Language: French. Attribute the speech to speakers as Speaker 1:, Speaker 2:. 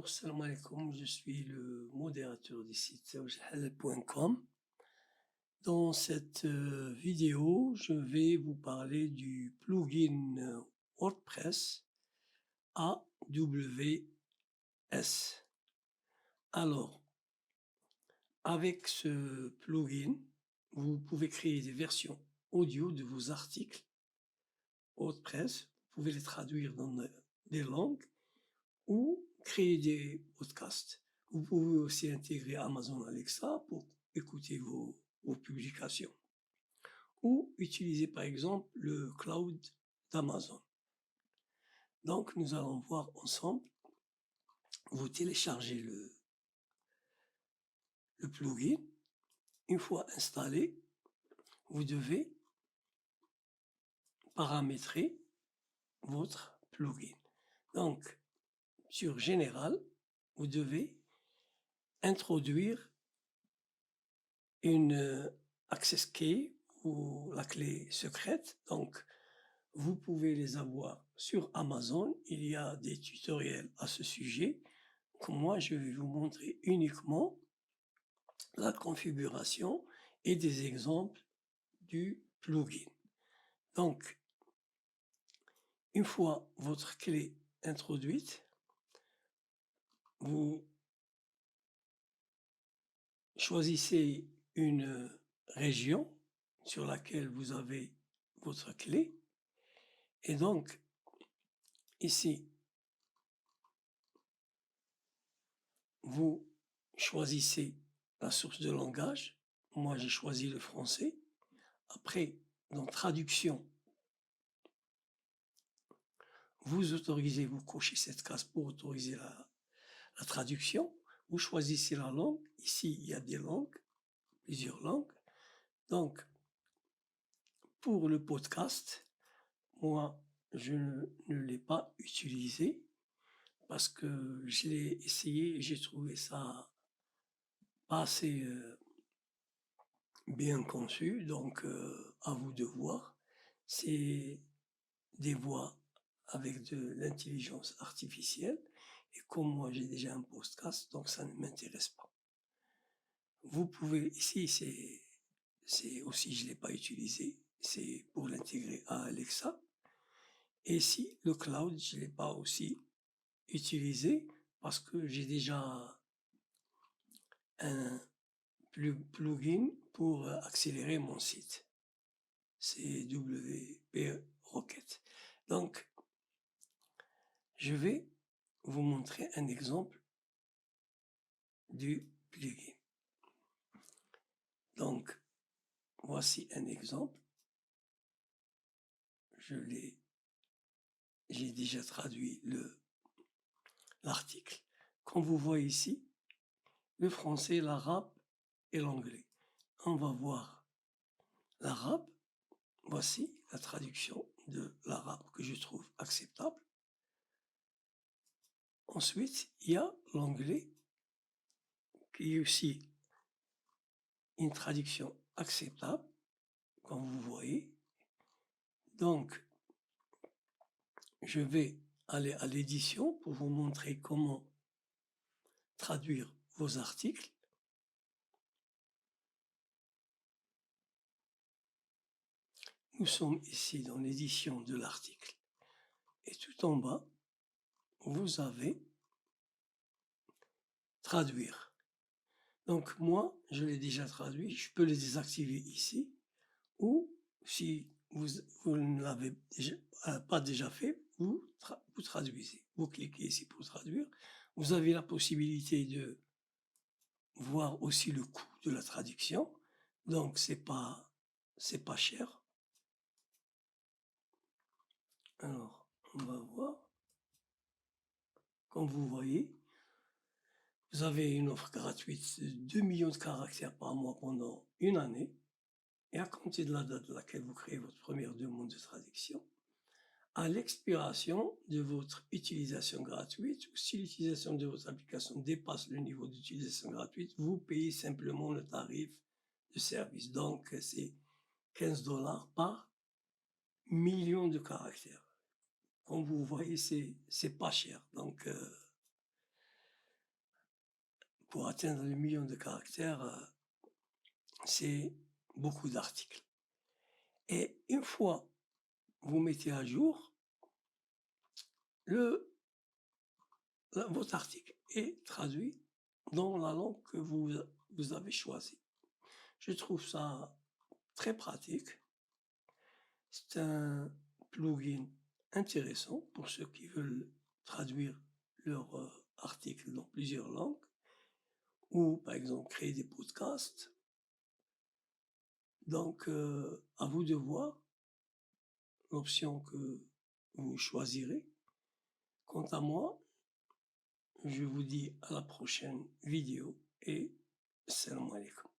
Speaker 1: Bonjour, salam alaikum, je suis le modérateur du site zawjhalal.com. Dans cette vidéo, je vais vous parler du plugin WordPress AWS. Alors, avec ce plugin, vous pouvez créer des versions audio de vos articles WordPress, vous pouvez les traduire dans des langues ou créer des podcasts. Vous pouvez aussi intégrer Amazon Alexa pour écouter vos publications ou utiliser par exemple le cloud d'Amazon. Donc nous allons voir ensemble, vous téléchargez le plugin. Une fois installé, vous devez paramétrer votre plugin. Donc sur Général, vous devez introduire une access key ou la clé secrète. Donc, vous pouvez les avoir sur Amazon. Il y a des tutoriels à ce sujet. Moi, je vais vous montrer uniquement la configuration et des exemples du plugin. Donc, une fois votre clé introduite, vous choisissez une région sur laquelle vous avez votre clé. Et donc, ici, vous choisissez la source de langage. Moi, j'ai choisi le français. Après, dans traduction, vous cochez cette case pour autoriser la traduction. Vous choisissez la langue. Ici, il y a des langues, plusieurs langues. Donc, pour le podcast, moi, je ne l'ai pas utilisé parce que je l'ai essayé et j'ai trouvé ça pas assez bien conçu. Donc, à vous de voir. C'est des voix avec de l'intelligence artificielle. Et comme moi, j'ai déjà un podcast, donc ça ne m'intéresse pas. Vous pouvez, ici, c'est aussi, je ne l'ai pas utilisé, c'est pour l'intégrer à Alexa. Et ici, le cloud, je ne l'ai pas aussi utilisé parce que j'ai déjà un plugin pour accélérer mon site. C'est WP Rocket. Donc, je vais vous montrer un exemple du plugin. Donc, voici un exemple. J'ai déjà traduit l'article. Comme vous voyez ici, le français, l'arabe et l'anglais. On va voir l'arabe. Voici la traduction de l'arabe que je trouve acceptable. Ensuite, il y a l'anglais qui est aussi une traduction acceptable, comme vous voyez. Donc, je vais aller à l'édition pour vous montrer comment traduire vos articles. Nous sommes ici dans l'édition de l'article. Et tout en bas, vous avez traduire. Donc moi, je l'ai déjà traduit, je peux le désactiver ici, ou si vous ne l'avez pas déjà fait, vous traduisez. Vous cliquez ici pour traduire. Vous avez la possibilité de voir aussi le coût de la traduction. Donc c'est pas cher. Alors, on va voir. Comme vous voyez, vous avez une offre gratuite de 2 millions de caractères par mois pendant une année. Et à compter de la date à laquelle vous créez votre première demande de traduction, à l'expiration de votre utilisation gratuite, ou si l'utilisation de votre application dépasse le niveau d'utilisation gratuite, vous payez simplement le tarif de service. Donc, c'est 15$ par million de caractères. Comme vous voyez, c'est pas cher. Donc, pour atteindre le million de caractères, c'est beaucoup d'articles. Et une fois vous mettez à jour, le votre article est traduit dans la langue que vous avez choisie. Je trouve ça très pratique. C'est un plugin intéressant pour ceux qui veulent traduire leur, article dans plusieurs langues ou par exemple créer des podcasts. Donc, à vous de voir l'option que vous choisirez. Quant à moi, je vous dis à la prochaine vidéo et salam alaikum.